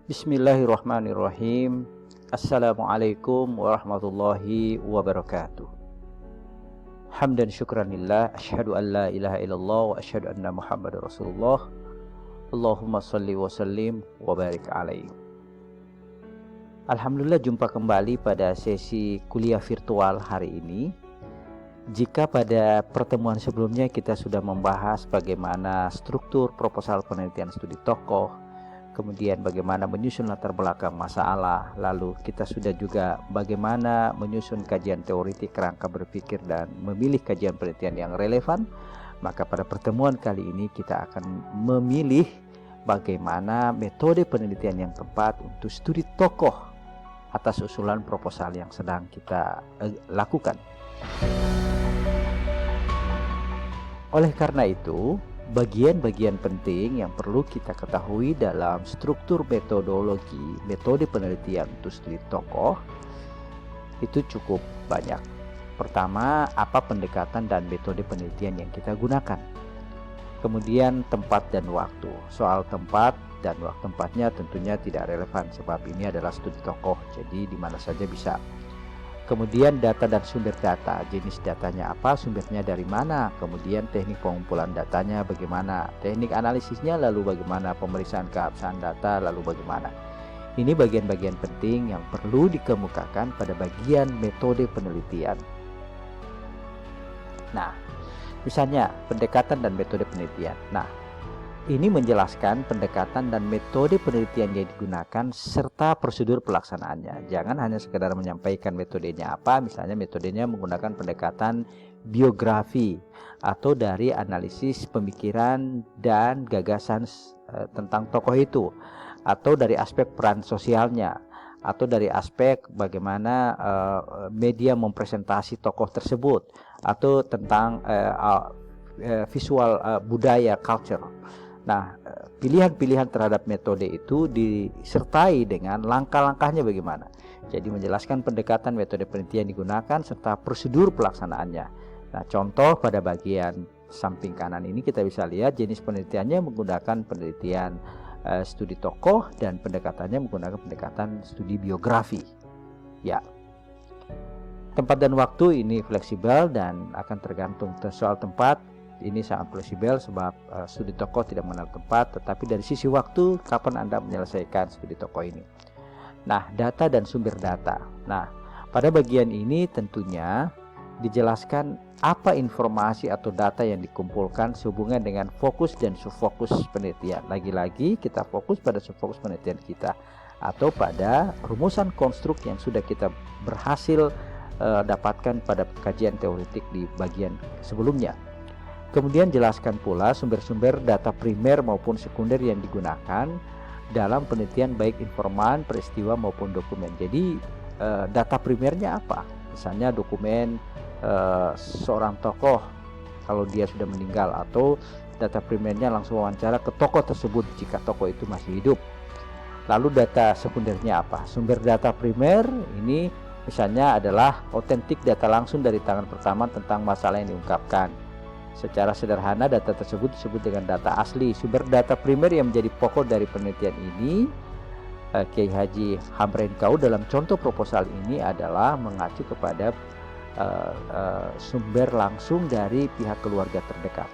Bismillahirrahmanirrahim. Assalamualaikum warahmatullahi wabarakatuh. Hamdan syukranillah, asyhadu an la ilaha illallah wa asyhadu anna Muhammadar Rasulullah. Allahumma salli wa sallim wa barik alaihi. Alhamdulillah, jumpa kembali pada sesi kuliah virtual hari ini. Jika pada pertemuan sebelumnya kita sudah membahas bagaimana struktur proposal penelitian studi tokoh, kemudian bagaimana menyusun latar belakang masalah, lalu kita sudah juga bagaimana menyusun kajian teoritik, kerangka berpikir, dan memilih kajian penelitian yang relevan, maka pada pertemuan kali ini kita akan memilih bagaimana metode penelitian yang tepat untuk studi tokoh atas usulan proposal yang sedang kita lakukan. Oleh karena itu, bagian-bagian penting yang perlu kita ketahui dalam struktur metode penelitian untuk studi tokoh itu cukup banyak. Pertama, apa pendekatan dan metode penelitian yang kita gunakan. Kemudian tempat dan waktu. Soal tempat dan waktu tempatnya tentunya tidak relevan sebab ini adalah studi tokoh, jadi di mana saja bisa. Kemudian data dan sumber data, jenis datanya apa, sumbernya dari mana, kemudian teknik pengumpulan datanya bagaimana, teknik analisisnya, lalu bagaimana pemeriksaan keabsahan data, lalu bagaimana. Ini bagian-bagian penting yang perlu dikemukakan pada bagian metode penelitian. Nah, misalnya pendekatan dan metode penelitian. Nah, ini menjelaskan pendekatan dan metode penelitian yang digunakan serta prosedur pelaksanaannya. Jangan hanya sekedar menyampaikan metodenya apa, misalnya metodenya menggunakan pendekatan biografi atau dari analisis pemikiran dan gagasan tentang tokoh itu, atau dari aspek peran sosialnya, atau dari aspek bagaimana media mempresentasi tokoh tersebut, atau tentang visual budaya, culture. Nah, pilihan-pilihan terhadap metode itu disertai dengan langkah-langkahnya bagaimana. Jadi menjelaskan pendekatan metode penelitian digunakan serta prosedur pelaksanaannya. Nah, contoh pada bagian samping kanan ini kita bisa lihat jenis penelitiannya menggunakan penelitian studi tokoh dan pendekatannya menggunakan pendekatan studi biografi. Ya. Tempat dan waktu ini fleksibel dan akan tergantung soal tempat. Ini sangat fleksibel sebab studi tokoh tidak mengenal tempat, tetapi dari sisi waktu kapan Anda menyelesaikan studi tokoh ini. Nah, data dan sumber data. Nah, pada bagian ini tentunya dijelaskan apa informasi atau data yang dikumpulkan sehubungan dengan fokus dan subfokus penelitian. Lagi-lagi kita fokus pada subfokus penelitian kita atau pada rumusan konstruk yang sudah kita berhasil dapatkan pada kajian teoritik di bagian sebelumnya. Kemudian jelaskan pula sumber-sumber data primer maupun sekunder yang digunakan dalam penelitian baik informan, peristiwa maupun dokumen. Jadi data primernya apa? Misalnya dokumen seorang tokoh kalau dia sudah meninggal, atau data primernya langsung wawancara ke tokoh tersebut jika tokoh itu masih hidup. Lalu data sekundernya apa? Sumber data primer ini misalnya adalah otentik data langsung dari tangan pertama tentang masalah yang diungkapkan. Secara sederhana data tersebut disebut dengan data asli. Sumber data primer yang menjadi pokok dari penelitian ini, Kiai Haji Hamrenkau dalam contoh proposal ini adalah mengacu kepada sumber langsung dari pihak keluarga terdekat.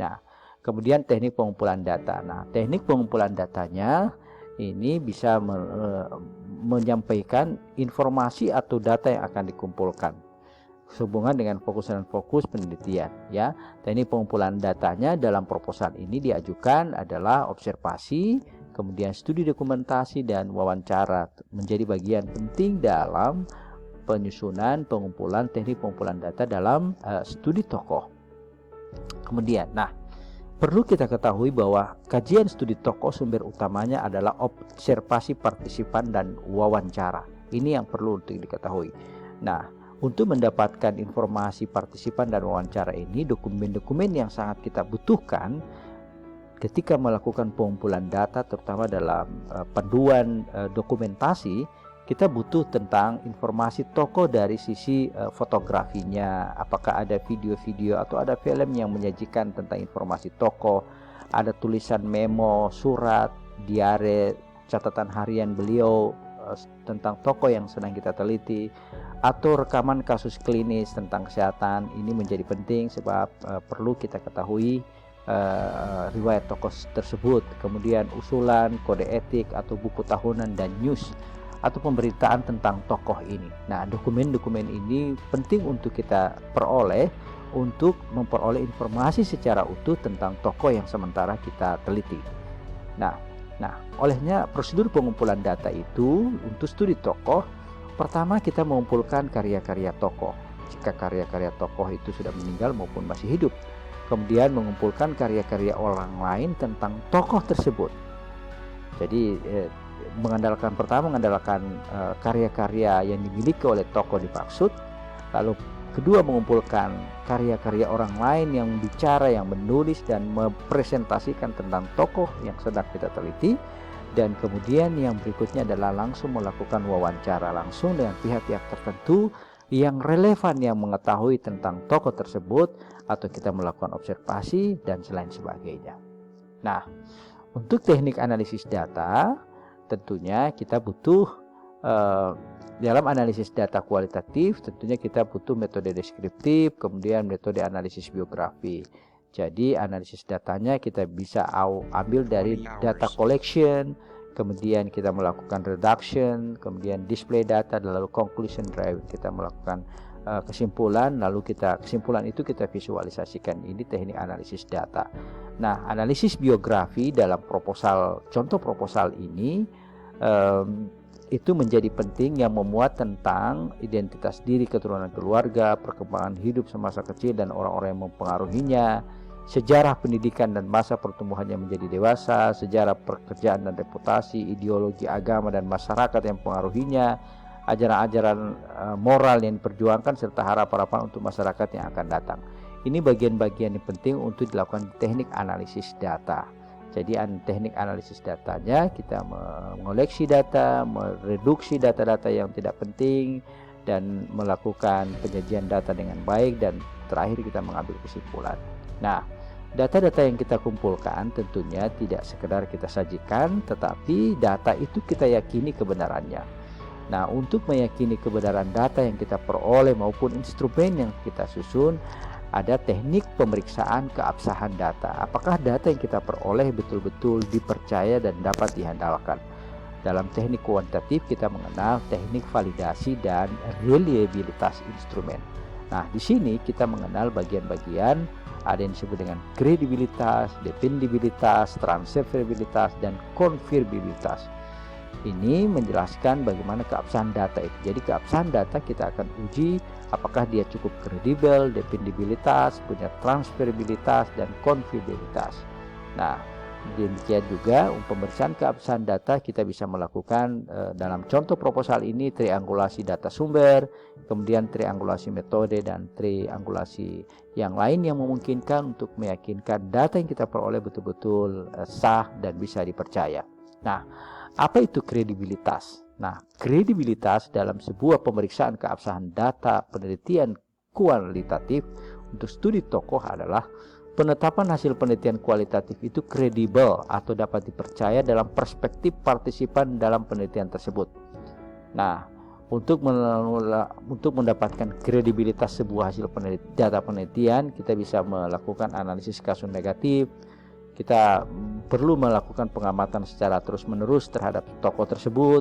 Nah, kemudian teknik pengumpulan data. Nah, teknik pengumpulan datanya ini bisa menyampaikan informasi atau data yang akan dikumpulkan sehubungan dengan fokus dan fokus penelitian, ya. Teknik pengumpulan datanya dalam proposal ini diajukan adalah observasi, kemudian studi dokumentasi dan wawancara menjadi bagian penting dalam penyusunan pengumpulan teknik pengumpulan data dalam studi tokoh. Kemudian, nah, perlu kita ketahui bahwa kajian studi tokoh sumber utamanya adalah observasi partisipan dan wawancara. Ini yang perlu untuk diketahui. Nah, untuk mendapatkan informasi partisipan dan wawancara ini, dokumen-dokumen yang sangat kita butuhkan ketika melakukan pengumpulan data, terutama dalam panduan dokumentasi, kita butuh tentang informasi tokoh dari sisi fotografinya, apakah ada video-video atau ada film yang menyajikan tentang informasi tokoh, ada tulisan memo, surat, diare, catatan harian beliau tentang tokoh yang sedang kita teliti, atau rekaman kasus klinis tentang kesehatan. Ini menjadi penting sebab perlu kita ketahui riwayat tokoh tersebut, kemudian usulan, kode etik atau buku tahunan dan news atau pemberitaan tentang tokoh ini. Nah, dokumen-dokumen ini penting untuk kita peroleh untuk memperoleh informasi secara utuh tentang tokoh yang sementara kita teliti. Nah, olehnya prosedur pengumpulan data itu untuk studi tokoh, pertama kita mengumpulkan karya-karya tokoh. Jika karya-karya tokoh itu sudah meninggal maupun masih hidup, kemudian mengumpulkan karya-karya orang lain tentang tokoh tersebut. Jadi mengandalkan karya-karya yang dimiliki oleh tokoh dimaksud, lalu kedua mengumpulkan karya-karya orang lain yang bicara, yang menulis dan mempresentasikan tentang tokoh yang sedang kita teliti, dan kemudian yang berikutnya adalah langsung melakukan wawancara langsung dengan pihak-pihak tertentu yang relevan yang mengetahui tentang tokoh tersebut, atau kita melakukan observasi dan selain sebagainya. Nah, untuk teknik analisis data tentunya kita butuh dalam analisis data kualitatif tentunya kita butuh metode deskriptif, kemudian metode analisis biografi. Jadi analisis datanya kita bisa ambil dari data collection, kemudian kita melakukan reduction, kemudian display data, dan lalu conclusion drive kita melakukan kesimpulan, lalu kesimpulan itu kita visualisasikan. Ini teknik analisis data. Nah, analisis biografi dalam contoh proposal ini itu menjadi penting, yang memuat tentang identitas diri, keturunan keluarga, perkembangan hidup semasa kecil dan orang-orang yang mempengaruhinya, sejarah pendidikan dan masa pertumbuhannya menjadi dewasa, sejarah pekerjaan dan reputasi, ideologi agama dan masyarakat yang mempengaruhinya, ajaran-ajaran moral yang diperjuangkan, serta harapan-harapan untuk masyarakat yang akan datang. Ini bagian-bagian yang penting untuk dilakukan teknik analisis data. Jadi teknik analisis datanya kita mengoleksi data, mereduksi data-data yang tidak penting, dan melakukan penyajian data dengan baik, dan terakhir kita mengambil kesimpulan. Nah, data-data yang kita kumpulkan tentunya tidak sekedar kita sajikan, tetapi data itu kita yakini kebenarannya. Nah, untuk meyakini kebenaran data yang kita peroleh maupun instrumen yang kita susun, ada teknik pemeriksaan keabsahan data. Apakah data yang kita peroleh betul-betul dipercaya dan dapat diandalkan? Dalam teknik kuantitatif kita mengenal teknik validasi dan reliabilitas instrumen. Nah, di sini kita mengenal bagian-bagian, ada yang disebut dengan kredibilitas, dependibilitas, transferabilitas, dan konfirmabilitas. Ini menjelaskan bagaimana keabsahan data itu. Jadi keabsahan data kita akan uji apakah dia cukup kredibel, dependibilitas, punya transferabilitas, dan konfirmabilitas. Nah, demikian juga pemeriksaan keabsahan data kita bisa melakukan dalam contoh proposal ini triangulasi data sumber, kemudian triangulasi metode, dan triangulasi yang lain yang memungkinkan untuk meyakinkan data yang kita peroleh betul-betul sah dan bisa dipercaya. Nah, apa itu kredibilitas? Nah, kredibilitas dalam sebuah pemeriksaan keabsahan data penelitian kualitatif untuk studi tokoh adalah penetapan hasil penelitian kualitatif itu kredibel atau dapat dipercaya dalam perspektif partisipan dalam penelitian tersebut. Nah, untuk mendapatkan kredibilitas sebuah hasil data penelitian, kita bisa melakukan analisis kasus negatif. Kita perlu melakukan pengamatan secara terus-menerus terhadap tokoh tersebut.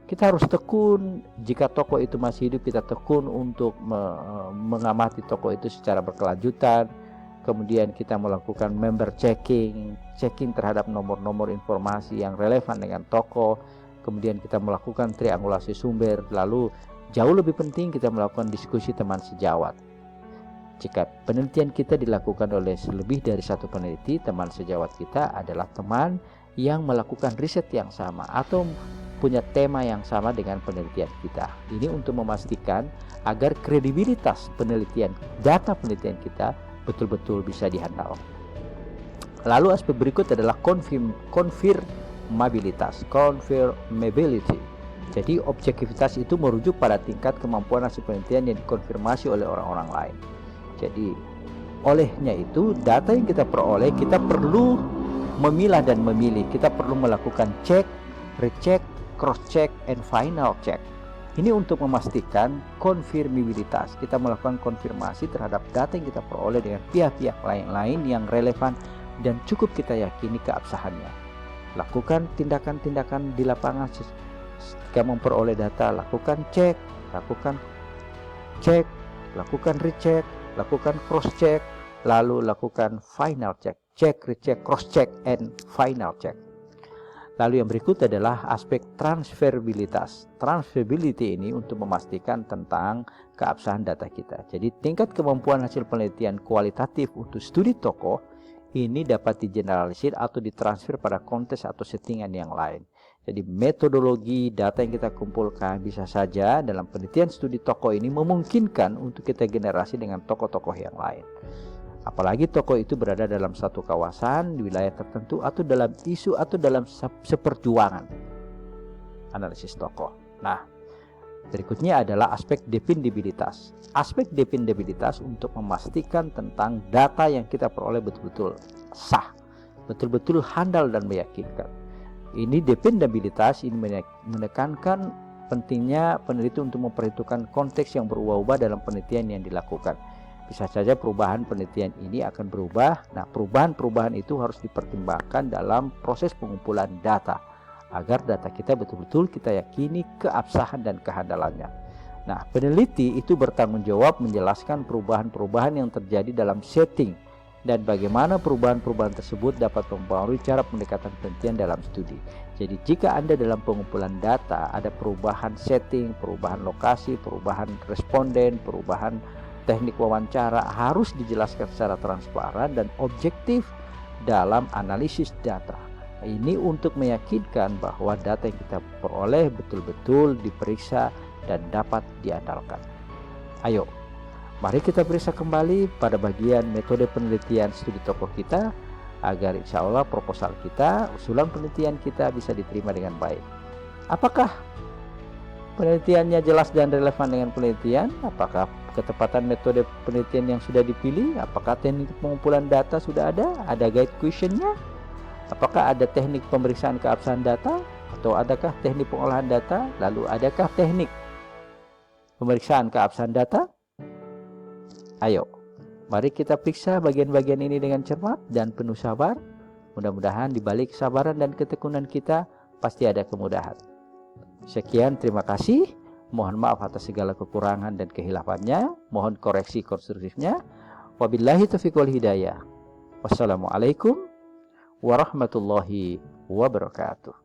Kita harus tekun, jika tokoh itu masih hidup, kita tekun untuk mengamati tokoh itu secara berkelanjutan. Kemudian kita melakukan member checking terhadap nomor-nomor informasi yang relevan dengan tokoh. Kemudian kita melakukan triangulasi sumber. Lalu jauh lebih penting kita melakukan diskusi teman sejawat. Jika penelitian kita dilakukan oleh lebih dari satu peneliti, teman sejawat kita adalah teman yang melakukan riset yang sama atau punya tema yang sama dengan penelitian kita. Ini untuk memastikan agar kredibilitas data penelitian kita betul-betul bisa dihandle. Lalu aspek berikut adalah confirmability. Jadi objektivitas itu merujuk pada tingkat kemampuan hasil penelitian yang dikonfirmasi oleh orang-orang lain. Jadi olehnya itu data yang kita peroleh kita perlu memilah dan memilih. Kita perlu melakukan cek recheck, cross check, and final check. Ini untuk memastikan konfirmabilitas. Kita melakukan konfirmasi terhadap data yang kita peroleh dengan pihak-pihak lain yang relevan dan cukup kita yakini keabsahannya. Lakukan tindakan-tindakan di lapangan ketika memperoleh data. Lakukan cek, lakukan cek, lakukan recheck, lakukan cross check, lalu lakukan final check. Cek, recheck, cross check, and final check. Lalu yang berikut adalah aspek transferabilitas. Transferability ini untuk memastikan tentang keabsahan data kita. Jadi tingkat kemampuan hasil penelitian kualitatif untuk studi tokoh ini dapat digeneralisir atau ditransfer pada konteks atau settingan yang lain. Jadi metodologi data yang kita kumpulkan bisa saja dalam penelitian studi tokoh ini memungkinkan untuk kita generasi dengan tokoh-tokoh yang lain. Apalagi tokoh itu berada dalam satu kawasan, di wilayah tertentu, atau dalam isu, atau dalam seperjuangan. Analisis tokoh. Nah, berikutnya adalah aspek dependabilitas. Aspek dependabilitas untuk memastikan tentang data yang kita peroleh betul-betul sah, betul-betul handal dan meyakinkan. Ini dependabilitas ini menekankan pentingnya peneliti untuk memperhitungkan konteks yang berubah-ubah dalam penelitian yang dilakukan. Bisa saja perubahan penelitian ini akan berubah. Nah, perubahan-perubahan itu harus dipertimbangkan dalam proses pengumpulan data agar data kita betul-betul kita yakini keabsahan dan kehandalannya. Nah, peneliti itu bertanggung jawab menjelaskan perubahan-perubahan yang terjadi dalam setting dan bagaimana perubahan-perubahan tersebut dapat mempengaruhi cara pendekatan penelitian dalam studi. Jadi jika Anda dalam pengumpulan data ada perubahan setting, perubahan lokasi, perubahan responden, perubahan teknik wawancara, harus dijelaskan secara transparan dan objektif dalam analisis data. Ini untuk meyakinkan bahwa data yang kita peroleh betul-betul diperiksa dan dapat diandalkan. Ayo, mari kita periksa kembali pada bagian metode penelitian studi tokoh kita agar insya Allah proposal kita, usulan penelitian kita bisa diterima dengan baik. Apakah penelitiannya jelas dan relevan dengan penelitian? Apakah ketepatan metode penelitian yang sudah dipilih? Apakah teknik pengumpulan data sudah ada? Ada guide questionnya? Apakah ada teknik pemeriksaan keabsahan data? Atau adakah teknik pengolahan data? Lalu adakah teknik pemeriksaan keabsahan data? Ayo, mari kita periksa bagian-bagian ini dengan cermat dan penuh sabar. Mudah-mudahan di balik kesabaran dan ketekunan kita pasti ada kemudahan. Sekian, terima kasih. Mohon maaf atas segala kekurangan dan kehilafannya. Mohon koreksi konstruktifnya. Wabillahi taufiq wal hidayah. Wassalamualaikum warahmatullahi wabarakatuh.